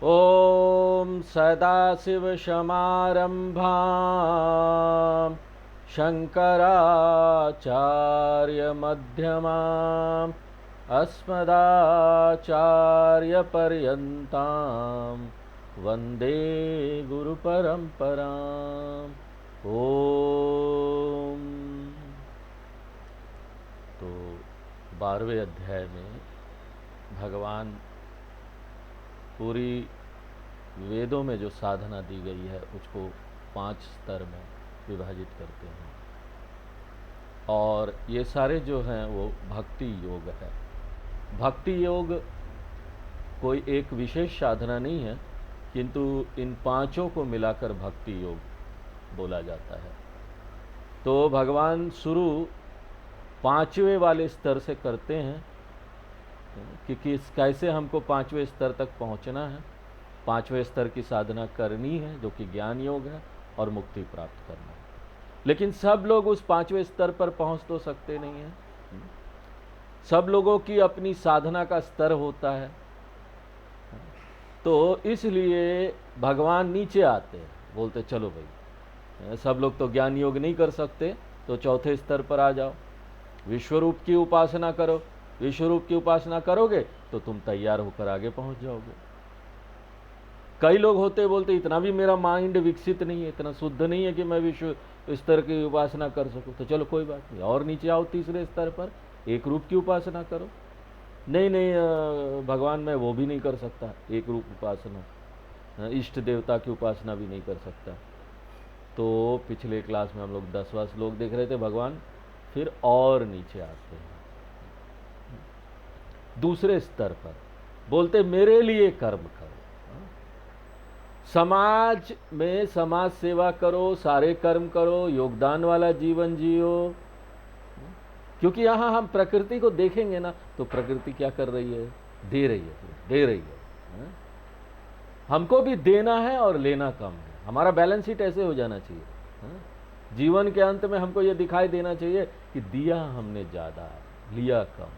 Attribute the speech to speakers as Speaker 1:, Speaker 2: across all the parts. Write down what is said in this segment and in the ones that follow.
Speaker 1: ॐ सदाशिवसमारम्भां शङ्कराचार्यमध्यमाम् अस्मदाचार्यपर्यन्तां वन्दे गुरुपरम्पराम्। ओम। तो 12वें अध्याय में भगवान पूरी वेदों में जो साधना दी गई है उसको 5 स्तर में विभाजित करते हैं, और ये सारे जो हैं वो भक्ति योग है। भक्ति योग कोई एक विशेष साधना नहीं है, किंतु इन 5 को मिलाकर भक्ति योग बोला जाता है। तो भगवान शुरू 5वें वाले स्तर से करते हैं कि कैसे हमको 5वें स्तर तक पहुंचना है, 5वें स्तर की साधना करनी है जो कि ज्ञान योग है, और मुक्ति प्राप्त करना है। लेकिन सब लोग उस 5वें स्तर पर पहुंच तो सकते नहीं हैं। सब लोगों की अपनी साधना का स्तर होता है, तो इसलिए भगवान नीचे आते हैं, बोलते चलो भाई सब लोग तो ज्ञान योग नहीं कर सकते, तो 4थे स्तर पर आ जाओ, विश्वरूप की उपासना करो। विश्वरूप की उपासना करोगे तो तुम तैयार होकर आगे पहुंच जाओगे। कई लोग होते बोलते इतना भी मेरा माइंड विकसित नहीं है, इतना शुद्ध नहीं है कि मैं विश्व स्तर की उपासना कर सकूं। तो चलो कोई बात नहीं, और नीचे आओ 3रे स्तर पर, एक रूप की उपासना करो। नहीं भगवान मैं वो भी नहीं कर सकता, एक रूप उपासना, इष्ट देवता की उपासना भी नहीं कर सकता। तो पिछले क्लास में हम लोग 10वां श्लोक देख रहे थे, भगवान फिर और नीचे आते हैं 2रे स्तर पर, बोलते मेरे लिए कर्म करो, समाज में समाज सेवा करो, सारे कर्म करो, योगदान वाला जीवन जियो। क्योंकि यहां हम प्रकृति को देखेंगे ना, तो प्रकृति क्या कर रही है, दे रही है। हमको भी देना है और लेना कम है। हमारा बैलेंस शीट ऐसे हो जाना चाहिए। जीवन के अंत में हमको ये दिखाई देना चाहिए कि दिया हमने ज्यादा, लिया कम।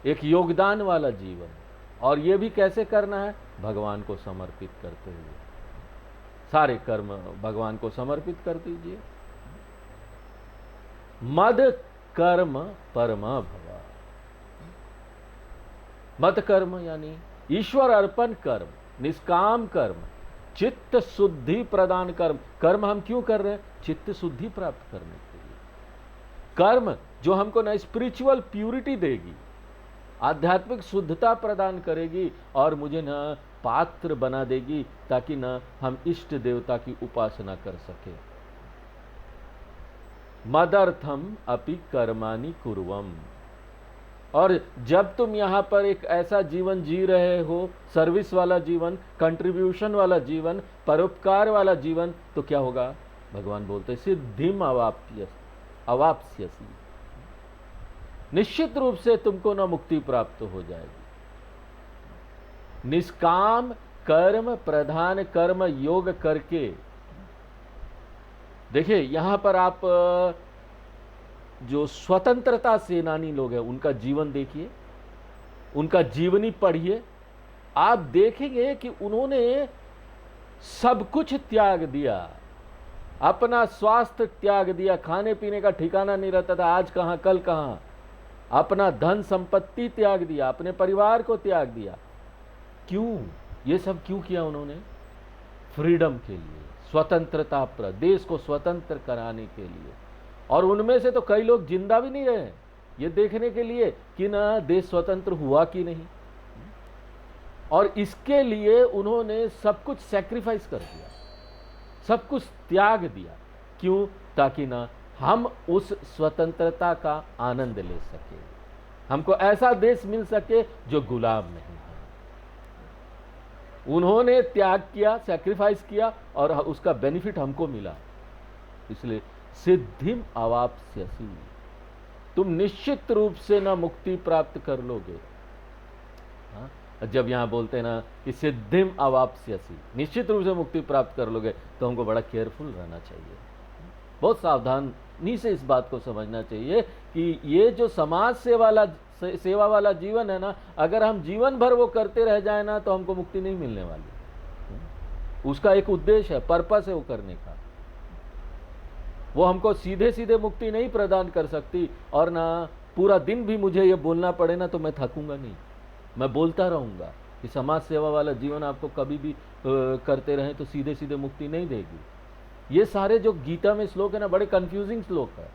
Speaker 1: एक योगदान वाला जीवन, और ये भी कैसे करना है, भगवान को समर्पित करते हुए। सारे कर्म भगवान को समर्पित कर दीजिए। मद कर्म परमा भवा। मद कर्म यानी ईश्वर अर्पण कर्म, निष्काम कर्म, चित्त शुद्धि प्रदान कर्म। कर्म हम क्यों कर रहे हैं, चित्त शुद्धि प्राप्त करने के लिए। कर्म जो हमको ना स्पिरिचुअल प्यूरिटी देगी, आध्यात्मिक शुद्धता प्रदान करेगी, और मुझे ना पात्र बना देगी ताकि ना हम इष्ट देवता की उपासना कर सके। मदर्थम अपि कर्माणि कुर्वम। और जब तुम यहां पर एक ऐसा जीवन जी रहे हो, सर्विस वाला जीवन, कंट्रीब्यूशन वाला जीवन, परोपकार वाला जीवन, तो क्या होगा, भगवान बोलते सिद्धिम अवाप्स्यसि। निश्चित रूप से तुमको ना मुक्ति प्राप्त हो जाएगी। निष्काम कर्म प्रधान कर्म योग करके, देखिए यहां पर आप जो स्वतंत्रता सेनानी लोग हैं उनका जीवन देखिए, उनका जीवनी पढ़िए, आप देखेंगे कि उन्होंने सब कुछ त्याग दिया। अपना स्वास्थ्य त्याग दिया, खाने पीने का ठिकाना नहीं रहता था, आज कहां कल कहां। अपना धन संपत्ति त्याग दिया, अपने परिवार को त्याग दिया। क्यों, ये सब क्यों किया उन्होंने, फ्रीडम के लिए, स्वतंत्रता पर, देश को स्वतंत्र कराने के लिए। और उनमें से तो कई लोग जिंदा भी नहीं रहे ये देखने के लिए कि ना देश स्वतंत्र हुआ कि नहीं। और इसके लिए उन्होंने सब कुछ सैक्रिफाइस कर दिया, सब कुछ त्याग दिया। क्यों, ताकि ना हम उस स्वतंत्रता का आनंद ले सके, हमको ऐसा देश मिल सके जो गुलाम नहीं है। उन्होंने त्याग किया, सैक्रिफाइस किया, और उसका बेनिफिट हमको मिला। इसलिए सिद्धिम अवाप्स्यसि, तुम निश्चित रूप से ना मुक्ति प्राप्त कर लोगे। जब यहां बोलते हैं ना कि सिद्धिम अवाप्स्यसि, निश्चित रूप से मुक्ति प्राप्त कर लोगे, तो हमको बड़ा केयरफुल रहना चाहिए, बहुत सावधानी से इस बात को समझना चाहिए कि ये जो समाज सेवा वाला जीवन है ना, अगर हम जीवन भर वो करते रह जाए ना तो हमको मुक्ति नहीं मिलने वाली। उसका एक उद्देश्य है, पर्पस है वो करने का। वो हमको सीधे सीधे मुक्ति नहीं प्रदान कर सकती, और ना पूरा दिन भी मुझे ये बोलना पड़े ना तो मैं थकूंगा नहीं, मैं बोलता रहूंगा कि समाज सेवा वाला जीवन आपको कभी भी करते रहें तो सीधे सीधे मुक्ति नहीं देगी। ये सारे जो गीता में श्लोक है ना, बड़े कंफ्यूजिंग श्लोक है।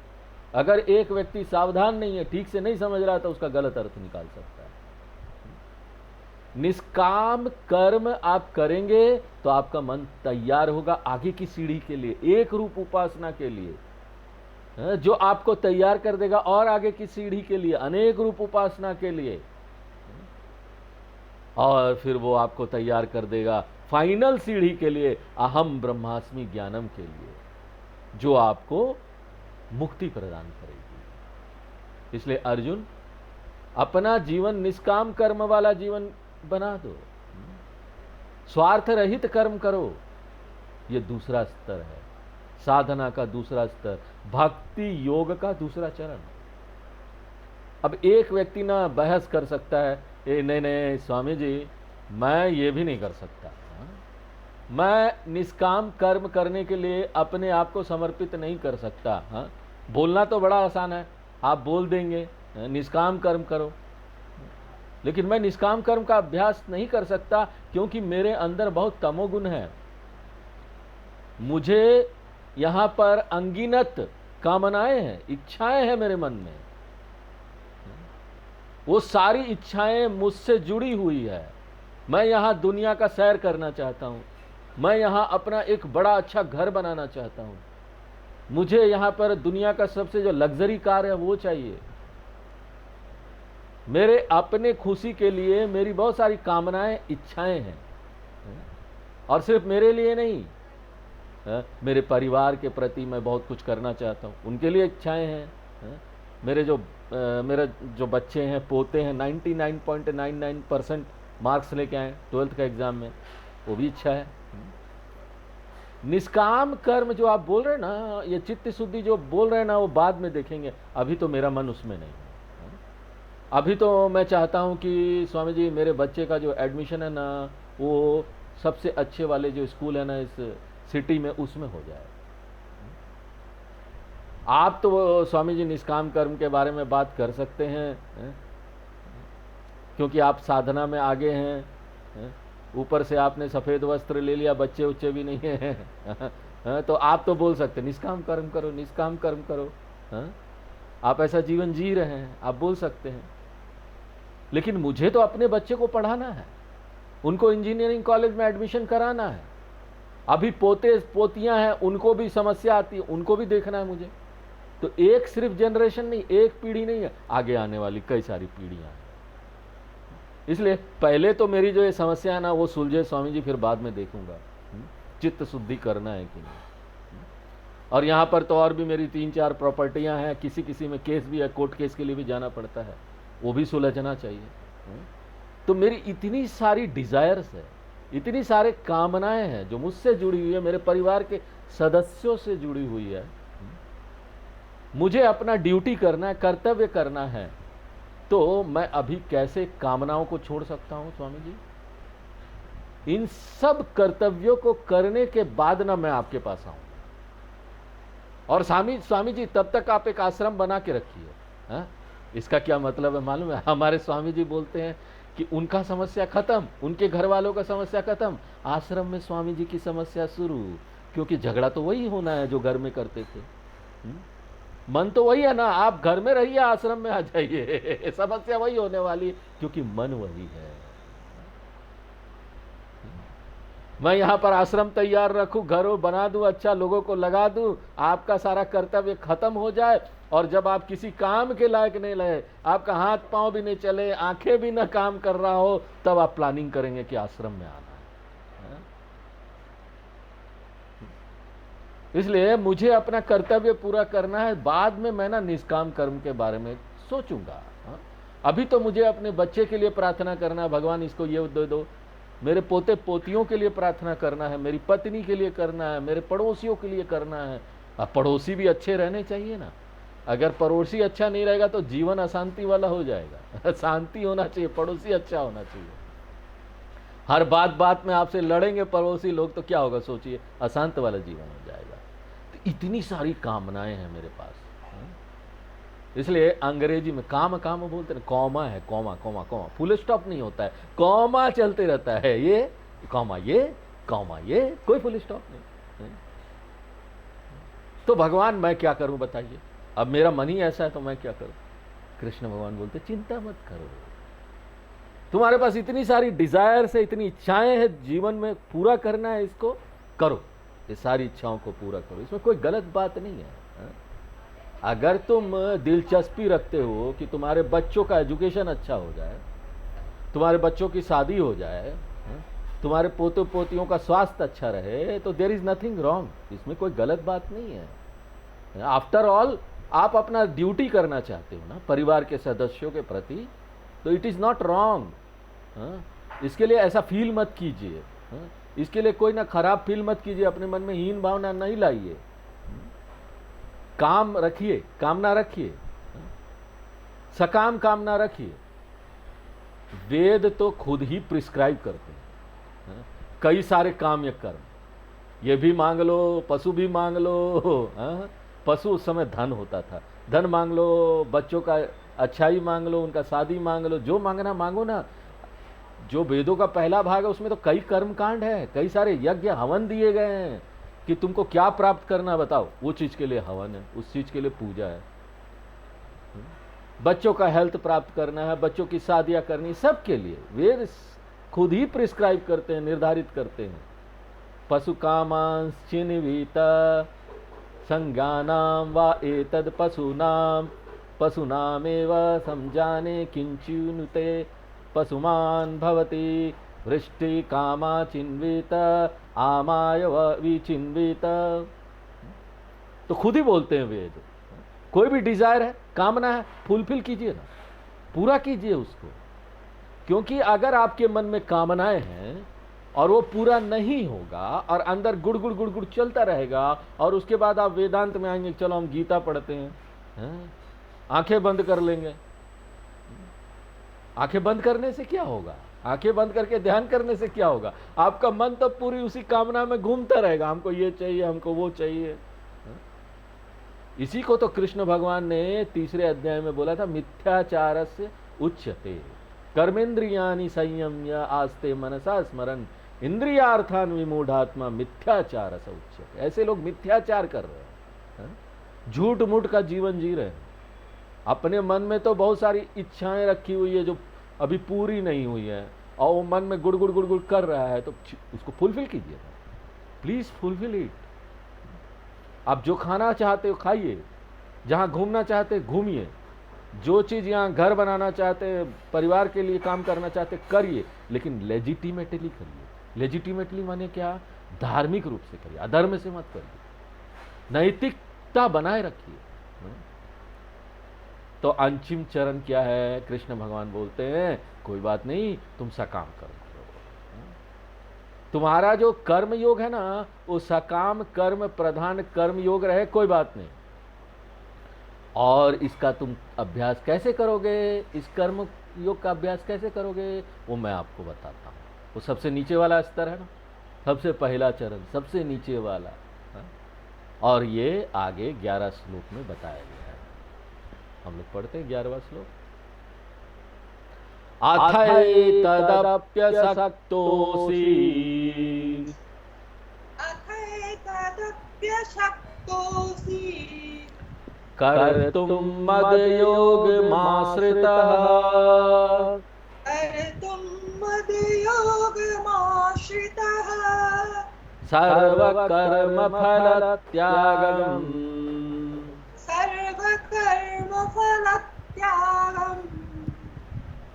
Speaker 1: अगर एक व्यक्ति सावधान नहीं है, ठीक से नहीं समझ रहा, तो उसका गलत अर्थ निकाल सकता है। निष्काम कर्म आप करेंगे तो आपका मन तैयार होगा आगे की सीढ़ी के लिए, एक रूप उपासना के लिए, जो आपको तैयार कर देगा और आगे की सीढ़ी के लिए, अनेक रूप उपासना के लिए, और फिर वो आपको तैयार कर देगा फाइनल सीढ़ी के लिए, अहम ब्रह्मास्मि ज्ञानम के लिए, जो आपको मुक्ति प्रदान करेगी। इसलिए अर्जुन, अपना जीवन निष्काम कर्म वाला जीवन बना दो, स्वार्थ रहित कर्म करो। ये दूसरा स्तर है, साधना का दूसरा स्तर, भक्ति योग का दूसरा चरण। अब एक व्यक्ति ना बहस कर सकता है, नहीं नहीं स्वामी जी, मैं ये भी नहीं कर सकता, मैं निष्काम कर्म करने के लिए अपने आप को समर्पित नहीं कर सकता। हाँ, बोलना तो बड़ा आसान है, आप बोल देंगे निष्काम कर्म करो, लेकिन मैं निष्काम कर्म का अभ्यास नहीं कर सकता क्योंकि मेरे अंदर बहुत तमोगुण है। मुझे यहाँ पर अनगिनत कामनाएं हैं, इच्छाएं हैं मेरे मन में, वो सारी इच्छाएं मुझसे जुड़ी हुई है। मैं यहाँ दुनिया का सैर करना चाहता हूँ, मैं यहाँ अपना एक बड़ा अच्छा घर बनाना चाहता हूँ, मुझे यहाँ पर दुनिया का सबसे जो लग्जरी कार है वो चाहिए। मेरे अपने खुशी के लिए मेरी बहुत सारी कामनाएं, इच्छाएं हैं, और सिर्फ मेरे लिए नहीं, मेरे परिवार के प्रति मैं बहुत कुछ करना चाहता हूँ, उनके लिए इच्छाएं हैं। मेरे जो बच्चे हैं, पोते हैं, 99.99% मार्क्स लेके आए 12th का एग्जाम में, वो भी इच्छा है। निष्काम कर्म जो आप बोल रहे हैं ना, ये चित्त शुद्धि जो बोल रहे हैं ना, वो बाद में देखेंगे, अभी तो मेरा मन उसमें नहीं है। अभी तो मैं चाहता हूं कि स्वामी जी मेरे बच्चे का जो एडमिशन है ना, वो सबसे अच्छे वाले जो स्कूल है ना इस सिटी में, उसमें हो जाए। आप तो स्वामी जी निष्काम कर्म के बारे में बात कर सकते हैं, क्योंकि आप साधना में आगे हैं, ऊपर से आपने सफ़ेद वस्त्र ले लिया, बच्चे उच्चे भी नहीं हैं, तो आप तो बोल सकते निष्काम कर्म करो, निष्काम कर्म करो। आप ऐसा जीवन जी रहे हैं, आप बोल सकते हैं। लेकिन मुझे तो अपने बच्चे को पढ़ाना है, उनको इंजीनियरिंग कॉलेज में एडमिशन कराना है। अभी पोते पोतियां हैं, उनको भी समस्या आती है, उनको भी देखना है मुझे। तो एक सिर्फ जनरेशन नहीं, एक पीढ़ी नहीं है, आगे आने वाली कई सारी पीढ़ियां हैं। इसलिए पहले तो मेरी जो ये समस्या है ना वो सुलझे स्वामी जी, फिर बाद में देखूंगा चित्त शुद्धि करना है कि नहीं। और यहाँ पर तो और भी मेरी 3-4 प्रॉपर्टियां हैं, किसी में केस भी है, कोर्ट केस के लिए भी जाना पड़ता है, वो भी सुलझना चाहिए। तो मेरी इतनी सारी डिजायर्स है, इतनी सारे कामनाएं हैं जो मुझसे जुड़ी हुई है, मेरे परिवार के सदस्यों से जुड़ी हुई है। मुझे अपना ड्यूटी करना है, कर्तव्य करना है, तो मैं अभी कैसे कामनाओं को छोड़ सकता हूं स्वामी जी? इन सब कर्तव्यों को करने के बाद ना मैं आपके पास आऊं। और स्वामी जी तब तक आप एक आश्रम बना के रखिए। इसका क्या मतलब है मालूम है? हमारे स्वामी जी बोलते हैं कि उनका समस्या खत्म, उनके घर वालों का समस्या खत्म, आश्रम में स्वामी जी की समस्या शुरू। क्योंकि झगड़ा तो वही होना है जो घर में करते थे। मन तो वही है ना, आप घर में रहिए, आश्रम में आ जाइए, समस्या वही होने वाली है, क्योंकि मन वही है। मैं यहाँ पर आश्रम तैयार रखूं, घर बना दूं, अच्छा लोगों को लगा दूं, आपका सारा कर्तव्य खत्म हो जाए, और जब आप किसी काम के लायक नहीं रहे, आपका हाथ पांव भी नहीं चले, आंखें भी ना काम कर रहा हो, तब आप प्लानिंग करेंगे कि आश्रम में आना है। इसलिए मुझे अपना कर्तव्य पूरा करना है, बाद में मैं ना निष्काम कर्म के बारे में सोचूंगा। अभी तो मुझे अपने बच्चे के लिए प्रार्थना करना है, भगवान इसको ये दे दो, मेरे पोते पोतियों के लिए प्रार्थना करना है, मेरी पत्नी के लिए करना है, मेरे पड़ोसियों के लिए करना है। अब पड़ोसी भी अच्छे रहने चाहिए ना, अगर पड़ोसी अच्छा नहीं रहेगा तो जीवन अशांति वाला हो जाएगा। शांति होना चाहिए, पड़ोसी अच्छा होना चाहिए। हर बात बात में आपसे लड़ेंगे पड़ोसी लोग तो क्या होगा, सोचिए, अशांत वाला जीवन हो जाएगा। तो इतनी सारी कामनाएं हैं मेरे पास, इसलिए अंग्रेजी में काम काम बोलते हैं, कॉमा है, comma comma comma, full stop नहीं होता है, कॉमा चलते रहता है, ये कॉमा ये कॉमा ये, कोई फुल स्टॉप नहीं। तो भगवान मैं क्या करूं बताइए, अब मेरा मन ही ऐसा है तो मैं क्या करूं। कृष्ण भगवान बोलते चिंता मत करो, तुम्हारे पास इतनी सारी डिजायर्स है, इतनी इच्छाएं हैं जीवन में, पूरा करना है, इसको करो, ये सारी इच्छाओं को पूरा करो, इसमें कोई गलत बात नहीं है। अगर तुम दिलचस्पी रखते हो कि तुम्हारे बच्चों का एजुकेशन अच्छा हो जाए, तुम्हारे बच्चों की शादी हो जाए, तुम्हारे पोते पोतियों का स्वास्थ्य अच्छा रहे, तो देयर इज नथिंग रॉन्ग, इसमें कोई गलत बात नहीं है। आफ्टर ऑल आप अपना ड्यूटी करना चाहते हो ना परिवार के सदस्यों के प्रति, तो इट इज नॉट रॉन्ग। इसके लिए ऐसा फील मत कीजिए, इसके लिए कोई ना खराब फील मत कीजिए, अपने मन में हीन भावना नहीं लाइए, काम रखिए, कामना रखिए, सकाम कामना रखिए। वेद तो खुद ही प्रिस्क्राइब करते हैं कई सारे काम्य कर्म, ये भी मांग लो, पशु भी मांग लो। पशु उस समय धन होता था, धन मांग लो, बच्चों का अच्छाई मांग लो, उनका शादी मांग लो, जो मांगना मांगो ना। जो वेदों का पहला भाग है उसमें तो कई कर्म कांड है, कई सारे यज्ञ हवन दिए गए हैं कि तुमको क्या प्राप्त करना बताओ, वो चीज के लिए हवन है, उस चीज के लिए पूजा है। बच्चों का हेल्थ प्राप्त करना है, बच्चों की शादियां करनी, सबके लिए वेद खुद ही प्रिस्क्राइब करते हैं, निर्धारित करते हैं। पशु कामांस चिन्वित संज्ञानाम वा एतद पशुनाम, पशुनामेव समजाने किंचुनुते पशुमान भवति, वृष्टि कामा चिन्वित आमाय विचिन्वित। तो खुद ही बोलते हैं वेद, कोई भी डिजायर है, कामना है, फुलफिल कीजिए ना, पूरा कीजिए उसको। क्योंकि अगर आपके मन में कामनाएं हैं और वो पूरा नहीं होगा और अंदर गुड़ गुड़ गुड़ गुड़ चलता रहेगा, और उसके बाद आप वेदांत में आएंगे, चलो हम गीता पढ़ते हैं, आंखें बंद कर लेंगे। आंखें बंद करने से क्या होगा, आंखें बंद करके ध्यान करने से क्या होगा, आपका मन तो पूरी उसी कामना में घूमता रहेगा, हमको ये चाहिए, हमको वो चाहिए। इसी को तो कृष्ण भगवान ने तीसरे अध्याय में बोला था, मिथ्याचारस्य उच्यते कर्मेंद्रियानि संयम्य आस्ते मनसा स्मरन् इंद्रियार्थान विमूढ़ात्मा मिथ्याचारस्य उच्यते। ऐसे लोग मिथ्याचार कर रहे हैं, झूठ मूठ का जीवन जी रहे हैं, अपने मन में तो बहुत सारी इच्छाएं रखी हुई है जो अभी पूरी नहीं हुई है, और वो मन में गुड़ गुड़ गुड़ गुड़ कर रहा है, तो उसको फुलफिल कीजिए, प्लीज फुलफिल इट। आप जो खाना चाहते हो खाइए, जहां घूमना चाहते घूमिए, जो चीज यहाँ घर बनाना चाहते, परिवार के लिए काम करना चाहते करिए, लेकिन लेजिटिमेटली करिए। लेजिटिमेटली माने क्या, धार्मिक रूप से करिए, अधर्म से मत करिए, नैतिकता बनाए रखिए। तो अंतिम चरण क्या है, कृष्ण भगवान बोलते हैं कोई बात नहीं, तुम सकाम कर्म करो। तुम्हारा जो कर्म योग है ना, वो सकाम कर्म प्रधान कर्म योग रहे, कोई बात नहीं। और इसका तुम अभ्यास कैसे करोगे, इस कर्म योग का अभ्यास कैसे करोगे, वो मैं आपको बताता हूँ। वो सबसे नीचे वाला स्तर है ना, सबसे पहला चरण, सबसे नीचे वाला, और ये आगे 11 श्लोक में बताया गया है। हम लोग पढ़ते हैं 11वां श्लोक। अथैतदप्यशक्तोऽसि कर्तुं मदयोगमाश्रितः सर्वकर्मफलत्यागम्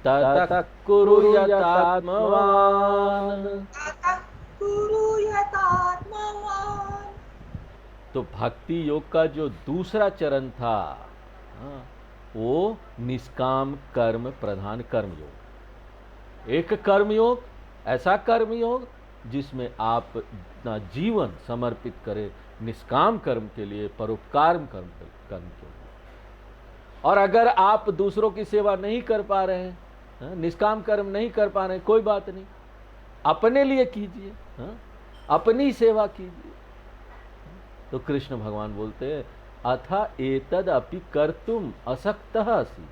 Speaker 1: ततः कुरु यतात्मवान्। तो भक्ति योग का जो दूसरा चरण था, वो निष्काम कर्म प्रधान कर्म योग। एक कर्म योग, ऐसा कर्म योग जिसमें आप अपना जीवन समर्पित करें निष्काम कर्म के लिए, परोपकार कर्म के लिए। और अगर आप दूसरों की सेवा नहीं कर पा रहे हैं, निष्काम कर्म नहीं कर पा रहे हैं, कोई बात नहीं, अपने लिए कीजिए, अपनी सेवा कीजिए। तो कृष्ण भगवान बोलते हैं अथा एतद अपि कर्तुम असक्तः असि,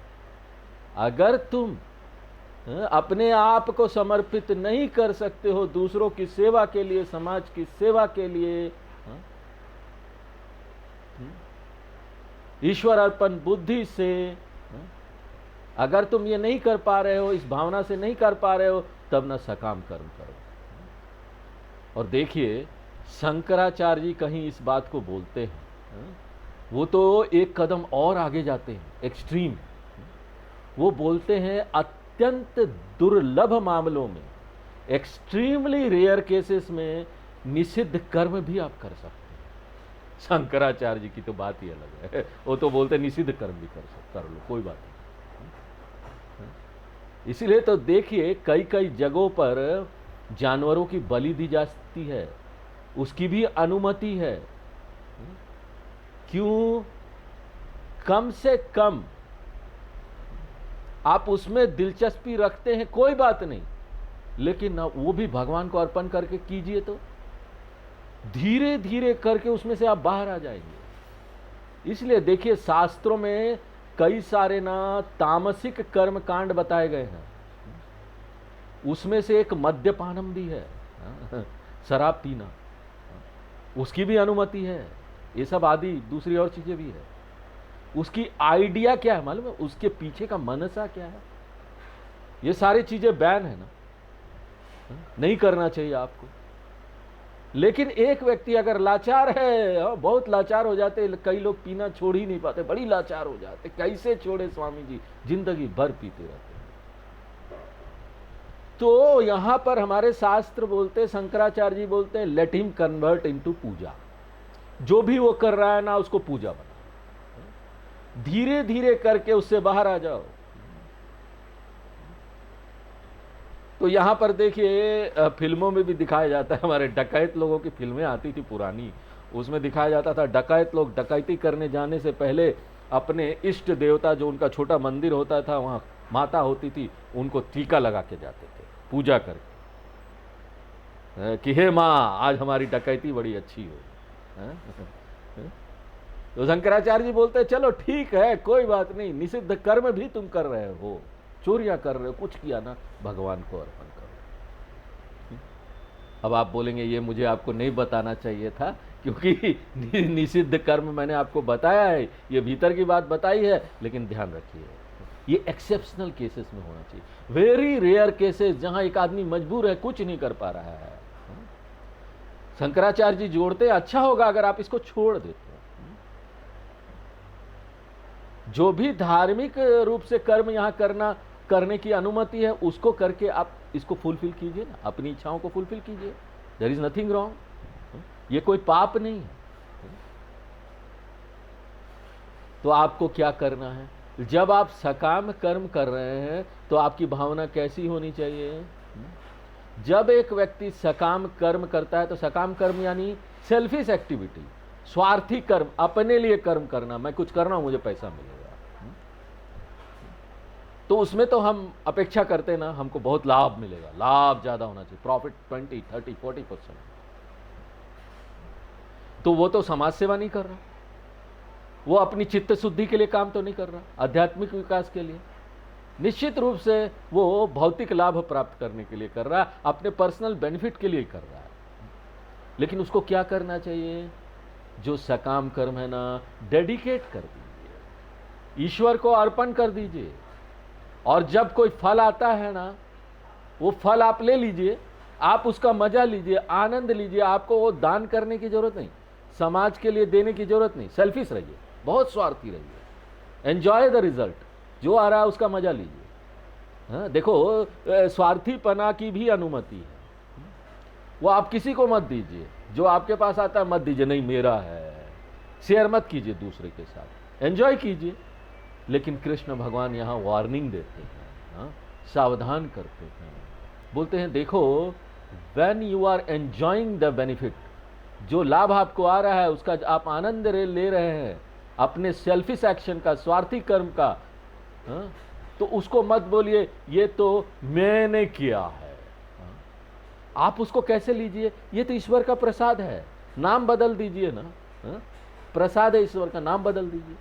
Speaker 1: अगर तुम अपने आप को समर्पित नहीं कर सकते हो दूसरों की सेवा के लिए, समाज की सेवा के लिए, ईश्वर अर्पण बुद्धि से अगर तुम ये नहीं कर पा रहे हो, इस भावना से नहीं कर पा रहे हो, तब न सकाम कर्म करो। और देखिए शंकराचार्य जी कहीं इस बात को बोलते हैं, वो तो एक कदम और आगे जाते हैं, एक्सट्रीम। वो बोलते हैं अत्यंत दुर्लभ मामलों में, एक्सट्रीमली रेयर केसेस में निषिद्ध कर्म भी आप कर सकते हैं। शंकराचार्य जी की तो बात ही अलग है, वो तो बोलते निषिद्ध कर्म भी कर लो, कोई बात नहीं। इसीलिए तो देखिए कई कई जगहों पर जानवरों की बलि दी जाती है, उसकी भी अनुमति है। क्यों? कम से कम आप उसमें दिलचस्पी रखते हैं, कोई बात नहीं, लेकिन वो भी भगवान को अर्पण करके कीजिए, तो धीरे धीरे करके उसमें से आप बाहर आ जाएंगे। इसलिए देखिए शास्त्रों में कई सारे ना तामसिक कर्म कांड बताए गए हैं, उसमें से एक मद्यपानम भी है, शराब पीना, उसकी भी अनुमति है। ये सब आदि दूसरी और चीजें भी है। उसकी आइडिया क्या है मालूम है? उसके पीछे का मनसा क्या है? ये सारी चीजें बैन है ना, नहीं करना चाहिए आपको। लेकिन एक व्यक्ति अगर लाचार है, बहुत लाचार हो जाते, कई लोग पीना छोड़ ही नहीं पाते, बड़ी लाचार हो जाते, कैसे छोड़े स्वामी जी, जिंदगी भर पीते रहते हैं। तो यहां पर हमारे शास्त्र बोलते, शंकराचार्य जी बोलते हैं लेट हिम कन्वर्ट इनटू पूजा। जो भी वो कर रहा है ना, उसको पूजा बना, धीरे धीरे करके उससे बाहर आ जाओ। तो यहां पर देखिए फिल्मों में भी दिखाया जाता है, हमारे डकैत लोगों की फिल्में आती थी पुरानी, उसमें दिखाया जाता था डकैत लोग डकैती करने जाने से पहले अपने इष्ट देवता, जो उनका छोटा मंदिर होता था, वहां माता होती थी, उनको टीका लगा के जाते थे पूजा करके, कि हे माँ आज हमारी डकैती बड़ी अच्छी हो। तो शंकराचार्य जी बोलते हैं चलो ठीक है, कोई बात नहीं, निषिद्ध कर्म भी तुम कर रहे हो, चोरियां कर रहे हो, कुछ किया ना, भगवान को अर्पण करो। अब आप बोलेंगे ये मुझे आपको नहीं बताना चाहिए था, क्योंकि निषिद्ध कर्म मैंने आपको बताया है, ये भीतर की बात बताई है, लेकिन ध्यान रखिए ये एक्सेप्शनल केसेस में होना चाहिए, वेरी रेयर केसेस जहां एक आदमी मजबूर है, कुछ नहीं कर पा रहा है। शंकराचार्य जी जोड़ते अच्छा होगा अगर आप इसको छोड़ देते। जो भी धार्मिक रूप से कर्म यहां करने की अनुमति है, उसको करके आप इसको फुलफिल कीजिए ना, अपनी इच्छाओं को फुलफिल कीजिए, देयर इज नथिंग रॉन्ग, ये कोई पाप नहीं है। तो आपको क्या करना है? जब आप सकाम कर्म कर रहे हैं तो आपकी भावना कैसी होनी चाहिए? जब एक व्यक्ति सकाम कर्म करता है तो सकाम कर्म यानी सेल्फिश एक्टिविटी, स्वार्थी कर्म, अपने लिए कर्म करना, मैं कुछ कर रहा हूं मुझे पैसा मिलेगा, तो उसमें तो हम अपेक्षा करते ना हमको बहुत लाभ मिलेगा, लाभ ज्यादा होना चाहिए, प्रॉफिट 20, 30, 40%। तो वो तो समाज सेवा नहीं कर रहा, वो अपनी चित्त शुद्धि के लिए काम तो नहीं कर रहा, आध्यात्मिक विकास के लिए। निश्चित रूप से वो भौतिक लाभ प्राप्त करने के लिए कर रहा है, अपने पर्सनल बेनिफिट के लिए कर रहा है। लेकिन उसको क्या करना चाहिए? जो सकाम कर्म है ना, डेडिकेट कर दीजिए, ईश्वर को अर्पण कर दीजिए, और जब कोई फल आता है ना, वो फल आप ले लीजिए, आप उसका मजा लीजिए, आनंद लीजिए। आपको वो दान करने की जरूरत नहीं, समाज के लिए देने की जरूरत नहीं, सेल्फिश रहिए, बहुत स्वार्थी रहिए, एंजॉय द रिजल्ट, जो आ रहा है उसका मजा लीजिए। हाँ, देखो स्वार्थीपना की भी अनुमति है, वो आप किसी को मत दीजिए, जो आपके पास आता है मत दीजिए, नहीं मेरा है, शेयर मत कीजिए दूसरे के साथ, एंजॉय कीजिए। लेकिन कृष्ण भगवान यहाँ वार्निंग देते हैं, हाँ, सावधान करते हैं, बोलते हैं देखो when you are enjoying the benefit, जो लाभ आपको आ रहा है उसका आप आनंद ले रहे हैं, अपने सेल्फिश एक्शन का, स्वार्थी कर्म का, हाँ, तो उसको मत बोलिए ये तो मैंने किया है। हाँ, आप उसको कैसे लीजिए, ये तो ईश्वर का प्रसाद है, नाम बदल दीजिए ना। हाँ, प्रसाद है ईश्वर का, नाम बदल दीजिए।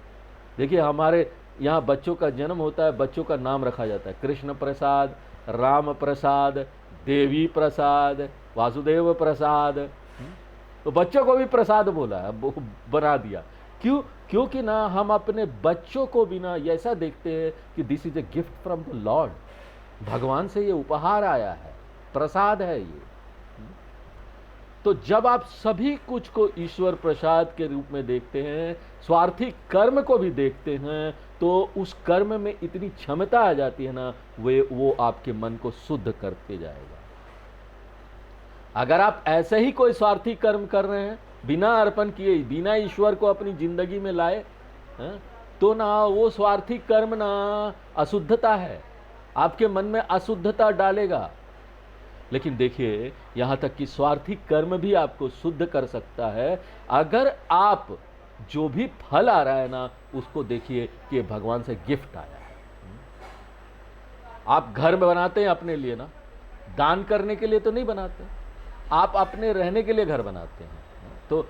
Speaker 1: देखिए हमारे यहाँ बच्चों का जन्म होता है, बच्चों का नाम रखा जाता है, कृष्ण प्रसाद, राम प्रसाद, देवी प्रसाद, वासुदेव प्रसाद। तो बच्चों को भी प्रसाद बोला है, बना दिया। क्यों? क्योंकि ना हम अपने बच्चों को भी ना ऐसा देखते हैं कि this is a gift from the Lord, भगवान से ये उपहार आया है, प्रसाद है ये। तो जब आप सभी कुछ को ईश्वर प्रसाद के रूप में देखते हैं, स्वार्थी कर्म को भी देखते हैं, तो उस कर्म में इतनी क्षमता आ जाती है ना, वो आपके मन को शुद्ध करते जाएगा। अगर आप ऐसे ही कोई स्वार्थी कर्म कर रहे हैं, बिना अर्पण किए, बिना ईश्वर को अपनी जिंदगी में लाए, तो ना वो स्वार्थी कर्म ना अशुद्धता है, आपके मन में अशुद्धता डालेगा। लेकिन देखिए यहां तक कि स्वार्थी कर्म भी आपको शुद्ध कर सकता है, अगर आप जो भी फल आ रहा है ना उसको देखिए कि भगवान से गिफ्ट आया है। आप घर में बनाते हैं अपने लिए ना, दान करने के लिए तो नहीं बनाते, आप अपने रहने के लिए घर बनाते हैं। तो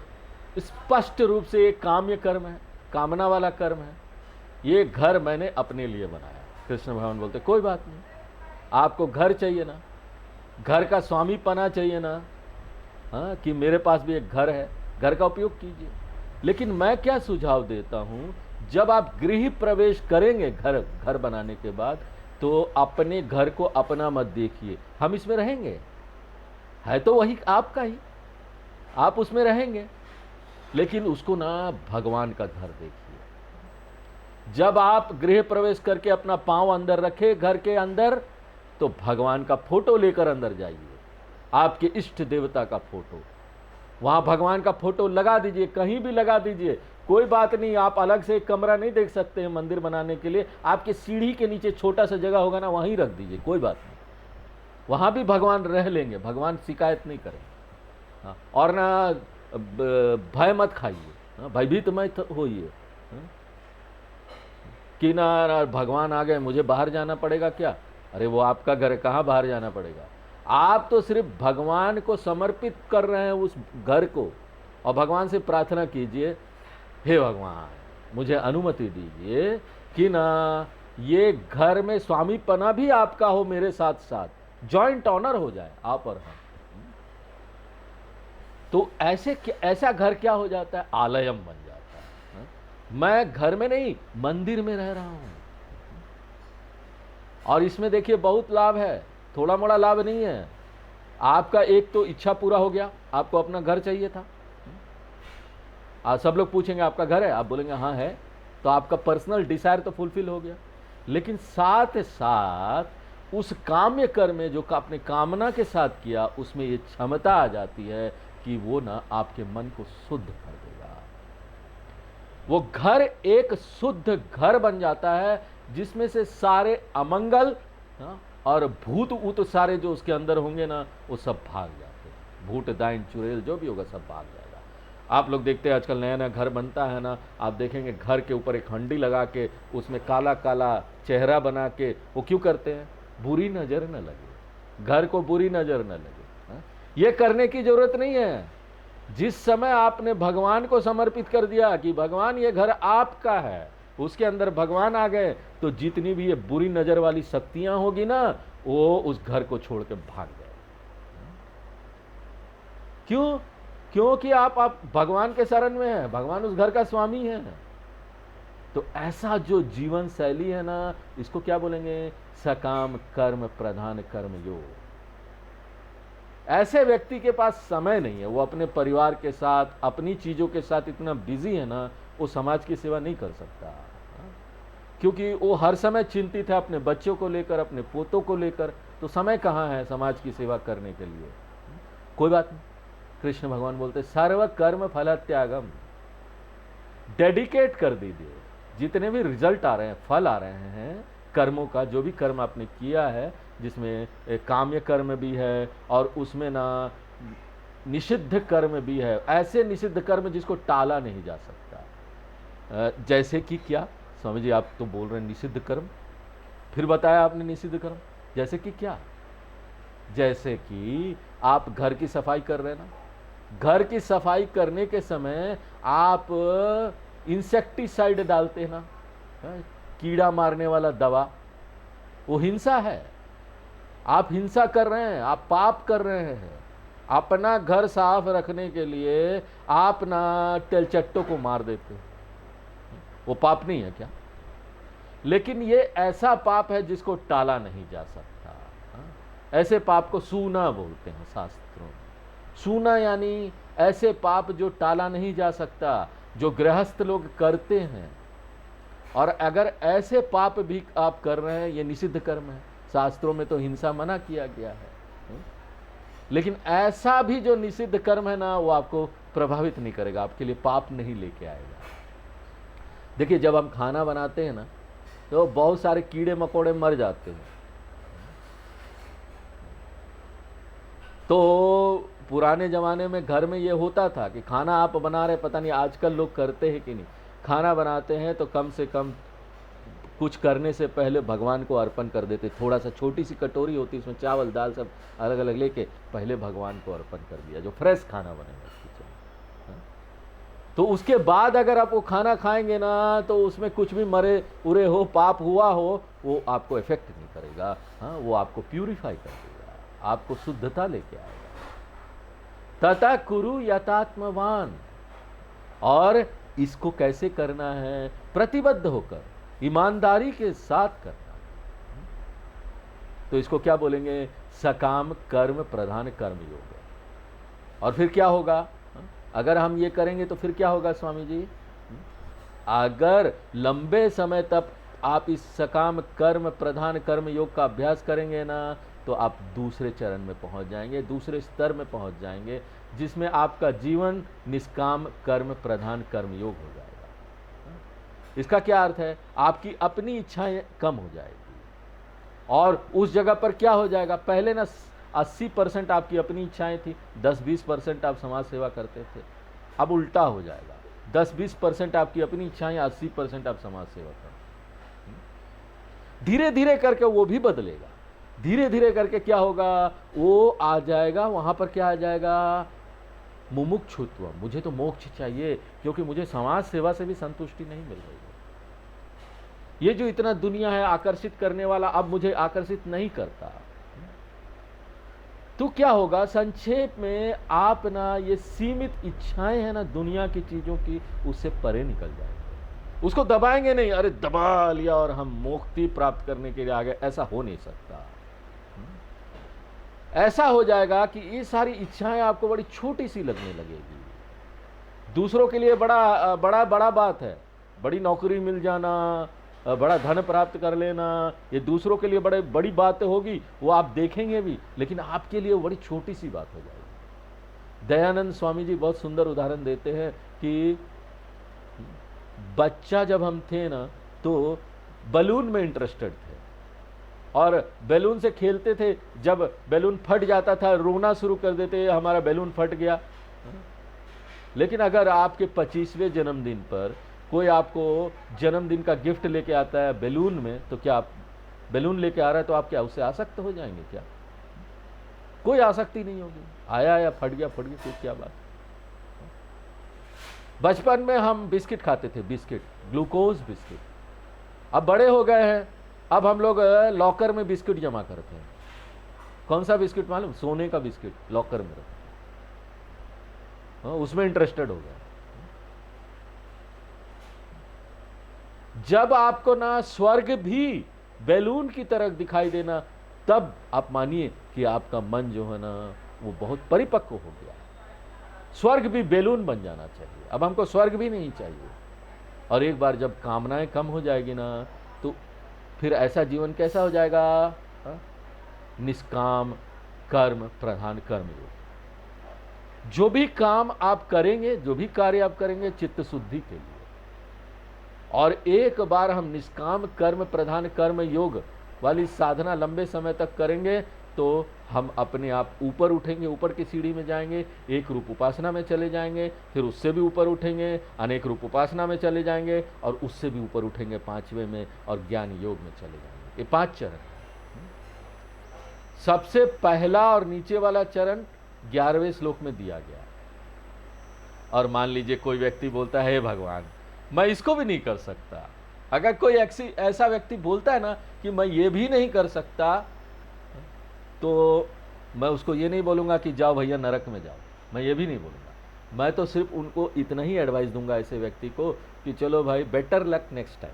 Speaker 1: स्पष्ट रूप से एक काम्य कर्म है, कामना वाला कर्म है। ये घर मैंने अपने लिए बनाया। कृष्ण भगवान बोलते कोई बात नहीं, आपको घर चाहिए ना, घर का स्वामी पना चाहिए ना, हाँ, कि मेरे पास भी एक घर है, घर का उपयोग कीजिए। लेकिन मैं क्या सुझाव देता हूं, जब आप गृह प्रवेश करेंगे घर बनाने के बाद, तो अपने घर को अपना मत देखिए, हम इसमें रहेंगे, है तो वही आपका ही, आप उसमें रहेंगे, लेकिन उसको ना भगवान का घर देखिए। जब आप गृह प्रवेश करके अपना पांव अंदर रखे घर के अंदर, तो भगवान का फोटो लेकर अंदर जाइए, आपके इष्ट देवता का फोटो, वहां भगवान का फोटो लगा दीजिए, कहीं भी लगा दीजिए, कोई बात नहीं। आप अलग से एक कमरा नहीं देख सकते हैं मंदिर बनाने के लिए, आपके सीढ़ी के नीचे छोटा सा जगह होगा ना, वहीं रख दीजिए, कोई बात नहीं, वहां भी भगवान रह लेंगे, भगवान शिकायत नहीं करेंगे। हाँ, और ना भय मत खाइए, भयभीत मत होइए कि ना भगवान आ गए, मुझे बाहर जाना पड़ेगा क्या। अरे वो आपका घर है, कहाँ बाहर जाना पड़ेगा। आप तो सिर्फ भगवान को समर्पित कर रहे हैं उस घर को, और भगवान से प्रार्थना कीजिए, हे भगवान मुझे अनुमति दीजिए कि ना ये घर में स्वामी पना भी आपका हो, मेरे साथ साथ जॉइंट ऑनर हो जाए आप और हम। तो ऐसा घर क्या हो जाता है, आलयम बन जाता है। मैं घर में नहीं, मंदिर में रह रहा हूं। और इसमें देखिए बहुत लाभ है, थोड़ा मोड़ा लाभ नहीं है। आपका एक तो इच्छा पूरा हो गया, आपको अपना घर चाहिए था। आज सब लोग पूछेंगे आपका घर है, आप बोलेंगे हाँ है, तो आपका पर्सनल डिजायर तो फुलफिल हो गया। लेकिन साथ साथ उस काम्य कर्म में जो आपने कामना के साथ किया, उसमें ये क्षमता आ जाती है कि वो ना आपके मन को शुद्ध कर देगा। वो घर एक शुद्ध घर बन जाता है, जिसमें से सारे अमंगल और भूत ऊत सारे जो उसके अंदर होंगे ना, वो सब भाग जाते हैं। भूत डाइन चुड़ैल जो भी होगा सब भाग जाएगा। आप लोग देखते हैं आजकल नया नया घर बनता है ना, आप देखेंगे घर के ऊपर एक हंडी लगा के उसमें काला काला चेहरा बना के, वो क्यों करते हैं, बुरी नजर न लगे, घर को बुरी नजर न लगे। ये करने की जरूरत नहीं है। जिस समय आपने भगवान को समर्पित कर दिया कि भगवान ये घर आपका है, उसके अंदर भगवान आ गए, तो जितनी भी ये बुरी नजर वाली शक्तियां होगी ना, वो उस घर को छोड़ के भाग गए। क्यों? क्योंकि आप भगवान के शरण में हैं, भगवान उस घर का स्वामी है। तो ऐसा जो जीवन शैली है ना, इसको क्या बोलेंगे, सकाम कर्म प्रधान कर्म योग। ऐसे व्यक्ति के पास समय नहीं है, वो अपने परिवार के साथ, अपनी चीजों के साथ इतना बिजी है ना, वो समाज की सेवा नहीं कर सकता, क्योंकि वो हर समय चिंतित है अपने बच्चों को लेकर, अपने पोतों को लेकर। तो समय कहाँ है समाज की सेवा करने के लिए। कोई बात नहीं, कृष्ण भगवान बोलते सर्व कर्म फल त्यागम, डेडिकेट कर दीजिए। जितने भी रिजल्ट आ रहे हैं, फल आ रहे हैं कर्मों का, जो भी कर्म आपने किया है, जिसमें काम्य कर्म भी है और उसमें ना निषिद्ध कर्म भी है, ऐसे निषिद्ध कर्म जिसको टाला नहीं जा सकता, जैसे कि क्या स्वामी जी, आप तो बोल रहे हैं निषिद्ध कर्म, फिर बताया आपने निषिद्ध कर्म, जैसे कि क्या? जैसे कि आप घर की सफाई कर रहे हैं ना, घर की सफाई करने के समय आप इंसेक्टिसाइड डालते हैं ना, कीड़ा मारने वाला दवा, वो हिंसा है। आप हिंसा कर रहे हैं, आप पाप कर रहे हैं। अपना घर साफ रखने के लिए आप ना तेलचट्टों को मार देते हैं, वो पाप नहीं है क्या? लेकिन ये ऐसा पाप है जिसको टाला नहीं जा सकता। ऐसे पाप को सूना बोलते हैं शास्त्रों में। सूना यानी ऐसे पाप जो टाला नहीं जा सकता, जो गृहस्थ लोग करते हैं। और अगर ऐसे पाप भी आप कर रहे हैं, ये निषिद्ध कर्म है। शास्त्रों में तो हिंसा मना किया गया है, लेकिन ऐसा भी जो निषिद्ध कर्म है ना, वो आपको प्रभावित नहीं करेगा, आपके लिए पाप नहीं लेके आएगा। देखिए, जब हम खाना बनाते हैं ना, तो बहुत सारे कीड़े मकोड़े मर जाते हैं। तो पुराने ज़माने में घर में ये होता था कि खाना आप बना रहे, पता नहीं आजकल लोग करते हैं कि नहीं, खाना बनाते हैं तो कम से कम कुछ करने से पहले भगवान को अर्पण कर देते। थोड़ा सा छोटी सी कटोरी होती, उसमें चावल दाल सब अलग अलग लेके पहले भगवान को अर्पण कर दिया, जो फ्रेश खाना बनेगा किचन। तो उसके बाद अगर आप वो खाना खाएंगे ना, तो उसमें कुछ भी मरे उरे हो, पाप हुआ हो, वो आपको इफेक्ट नहीं करेगा। हाँ, वो आपको प्यूरिफाई कर देगा, आपको शुद्धता लेके आएगा। तथा कुरु यथात्मवान। और इसको कैसे करना है? प्रतिबद्ध होकर, ईमानदारी के साथ करना। तो इसको क्या बोलेंगे? सकाम कर्म प्रधान कर्म योग। और फिर क्या होगा? अगर हम ये करेंगे तो फिर क्या होगा स्वामी जी? अगर लंबे समय तक आप इस सकाम कर्म प्रधान कर्म योग का अभ्यास करेंगे ना, तो आप दूसरे चरण में पहुंच जाएंगे, दूसरे स्तर में पहुंच जाएंगे, जिसमें आपका जीवन निष्काम कर्म प्रधान कर्म योग हो जाएगा। इसका क्या अर्थ है? आपकी अपनी इच्छाएं कम हो जाएगी, और उस जगह पर क्या हो जाएगा? पहले ना 80% आपकी अपनी इच्छाएं थी, 10-20% आप समाज सेवा करते थे। अब उल्टा हो जाएगा, 10-20% आपकी अपनी इच्छाएं, 80% आप समाज सेवा करते। धीरे धीरे करके वो भी बदलेगा। धीरे धीरे करके क्या होगा? वो आ जाएगा, वहां पर क्या आ जाएगा? मुमुक्षुत्व। मुझे तो मोक्ष चाहिए, क्योंकि मुझे समाज सेवा से भी संतुष्टि नहीं मिल रही है। ये जो इतना दुनिया है आकर्षित करने वाला, अब मुझे आकर्षित नहीं करता। तो क्या होगा? संक्षेप में आप ना ये सीमित इच्छाएं हैं ना दुनिया की चीजों की, उससे परे निकल जाएंगे। उसको दबाएंगे नहीं, अरे दबा लिया और हम मुक्ति प्राप्त करने के लिए आ गए, ऐसा हो नहीं सकता। ऐसा हो जाएगा कि ये सारी इच्छाएं आपको बड़ी छोटी सी लगने लगेगी। दूसरों के लिए बड़ा बड़ा बड़ा बात है, बड़ी नौकरी मिल जाना, बड़ा धन प्राप्त कर लेना, ये दूसरों के लिए बड़ी बातें होगी, वो आप देखेंगे भी, लेकिन आपके लिए वो बड़ी छोटी सी बात हो जाएगी। दयानंद स्वामी जी बहुत सुंदर उदाहरण देते हैं कि बच्चा जब हम थे ना, तो बलून में इंटरेस्टेड थे और बैलून से खेलते थे। जब बैलून फट जाता था, रोना शुरू कर देते, हमारा बैलून फट गया। लेकिन अगर आपके 25वें जन्मदिन पर कोई आपको जन्मदिन का गिफ्ट लेके आता है बैलून में, तो क्या आप बैलून लेके आ रहा है तो आप क्या उससे आसक्त हो जाएंगे? क्या कोई आसक्ति नहीं होगी। आया या फट गया, तो क्या बात। बचपन में हम बिस्किट खाते थे, बिस्किट, ग्लूकोज बिस्किट। अब बड़े हो गए हैं, अब हम लोग लॉकर में बिस्किट जमा करते हैं। कौन सा बिस्किट मालूम? सोने का बिस्किट लॉकर में रखते हैं, उसमें इंटरेस्टेड हो गया। जब आपको ना स्वर्ग भी बैलून की तरह दिखाई देना, तब आप मानिए कि आपका मन जो है ना वो बहुत परिपक्व हो गया। स्वर्ग भी बैलून बन जाना चाहिए। अब हमको स्वर्ग भी नहीं चाहिए। और एक बार जब कामनाएं कम हो जाएगी ना, तो फिर ऐसा जीवन कैसा हो जाएगा? निष्काम कर्म प्रधान कर्म योग। जो भी काम आप करेंगे, जो भी कार्य आप करेंगे, चित्त शुद्धि के लिए। और एक बार हम निष्काम कर्म प्रधान कर्म योग वाली साधना लंबे समय तक करेंगे, तो हम अपने आप ऊपर उठेंगे, ऊपर की सीढ़ी में जाएंगे, एक रूप उपासना में चले जाएंगे, फिर उससे भी ऊपर उठेंगे, अनेक रूप उपासना में चले जाएंगे, और उससे भी ऊपर उठेंगे 5वें में, और ज्ञान योग में चले जाएंगे। ये 5 चरण। सबसे पहला और नीचे वाला चरण 11वें श्लोक में दिया गया। और मान लीजिए कोई व्यक्ति बोलता है, हे भगवान मैं इसको भी नहीं कर सकता। अगर कोई ऐसा व्यक्ति बोलता है ना कि मैं ये भी नहीं कर सकता, तो मैं उसको ये नहीं बोलूँगा कि जाओ भैया नरक में जाओ, मैं ये भी नहीं बोलूँगा। मैं तो सिर्फ उनको इतना ही एडवाइस दूंगा ऐसे व्यक्ति को कि चलो भाई बेटर लक नेक्स्ट टाइम।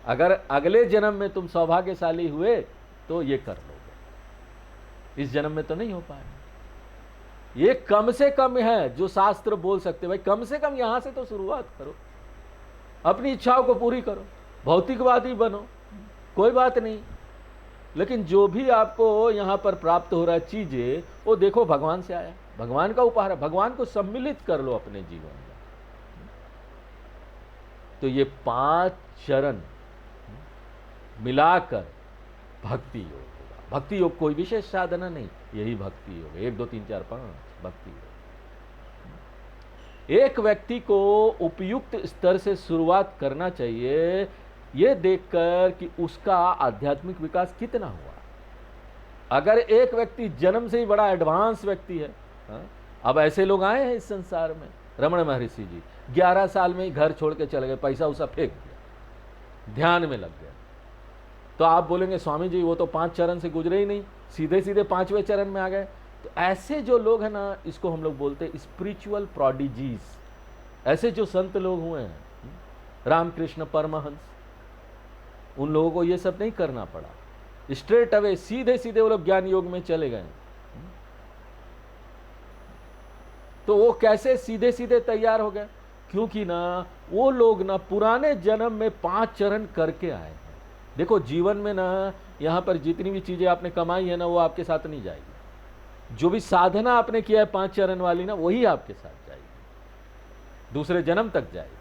Speaker 1: अगर अगले जन्म में तुम सौभाग्यशाली हुए तो ये कर लोगे, इस जन्म में तो नहीं हो पाएगा। ये कम से कम है जो शास्त्र बोल सकते। भाई कम से कम यहां से तो शुरुआत करो, अपनी इच्छाओं को पूरी करो, भौतिकवादी बनो, कोई बात नहीं, लेकिन जो भी आपको यहां पर प्राप्त हो रहा है चीजें, वो देखो भगवान से आया, भगवान का उपहार है, भगवान को सम्मिलित कर लो अपने जीवन में। तो ये 5 चरण मिलाकर भक्ति योग होगा। भक्ति योग कोई विशेष साधना नहीं, यही भक्ति योग 1 2 3 4 5 भक्ति योग। एक व्यक्ति को उपयुक्त स्तर से शुरुआत करना चाहिए, ये देखकर कि उसका आध्यात्मिक विकास कितना हुआ। अगर एक व्यक्ति जन्म से ही बड़ा एडवांस व्यक्ति है, अब ऐसे लोग आए हैं इस संसार में। रमण महर्षि जी 11 साल में ही घर छोड़ के चले गए, पैसा उसा फेंक दिया, ध्यान में लग गए। तो आप बोलेंगे स्वामी जी वो तो 5 चरण से गुजरे ही नहीं, सीधे सीधे 5वें चरण में आ गए। तो ऐसे जो लोग हैं ना, इसको हम लोग बोलते हैं स्पिरिचुअल प्रोडिजीज। ऐसे जो संत लोग हुए हैं, रामकृष्ण परमहंस, उन लोगों को ये सब नहीं करना पड़ा, स्ट्रेट अवे सीधे सीधे वो लोग ज्ञान योग में चले गए। तो वो कैसे सीधे सीधे तैयार हो गए? क्योंकि ना वो लोग ना पुराने जन्म में 5 चरण करके आए हैं। देखो जीवन में ना यहाँ पर जितनी भी चीजें आपने कमाई है ना, वो आपके साथ नहीं जाएगी। जो भी साधना आपने किया है 5 चरण वाली ना, वही आपके साथ जाएगी, दूसरे जन्म तक जाएगी।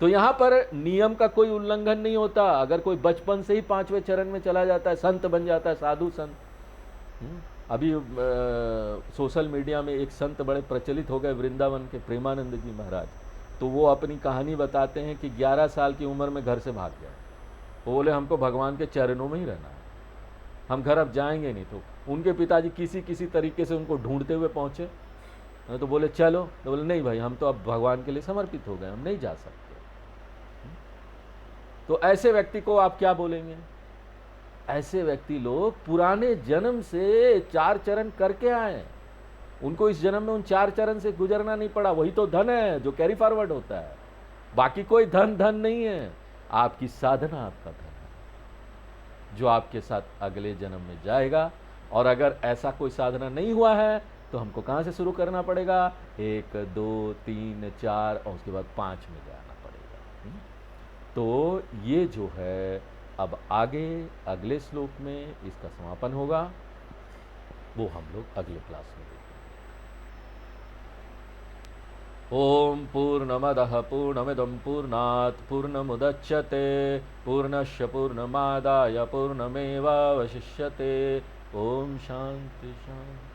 Speaker 1: तो यहाँ पर नियम का कोई उल्लंघन नहीं होता। अगर कोई बचपन से ही 5वें चरण में चला जाता है, संत बन जाता है, साधु संत। अभी सोशल मीडिया में एक संत बड़े प्रचलित हो गए, वृंदावन के प्रेमानंद जी महाराज। तो वो अपनी कहानी बताते हैं कि 11 साल की उम्र में घर से भाग गए। वो बोले हमको भगवान के चरणों में ही रहना है, हम घर अब जाएंगे नहीं। तो उनके पिताजी किसी तरीके से उनको ढूंढते हुए पहुंचे। तो बोले चलो, तो बोले नहीं भाई हम तो अब भगवान के लिए समर्पित हो गए, हम नहीं जा सकते। तो ऐसे व्यक्ति को आप क्या बोलेंगे? ऐसे व्यक्ति लोग पुराने जन्म से 4 चरण करके आए, उनको इस जन्म में उन 4 चरण से गुजरना नहीं पड़ा। वही तो धन है जो कैरी फॉरवर्ड होता है, बाकी कोई धन नहीं है। आपकी साधना आपका धन है, जो आपके साथ अगले जन्म में जाएगा। और अगर ऐसा कोई साधना नहीं हुआ है तो हमको कहाँ से शुरू करना पड़ेगा? 1 2 3 4 और उसके बाद 5 में जाना पड़ेगा। तो ये जो है अब आगे अगले श्लोक में इसका समापन होगा, वो हम लोग अगले क्लास में देखेंगे। ओम पूर्णमदः पूर्णमिदं पूर्णात् पूर्णमुदच्यते पूर्णस्य पूर्णमादाय पूर्णमेवावशिष्यते। ओम शांति शांति।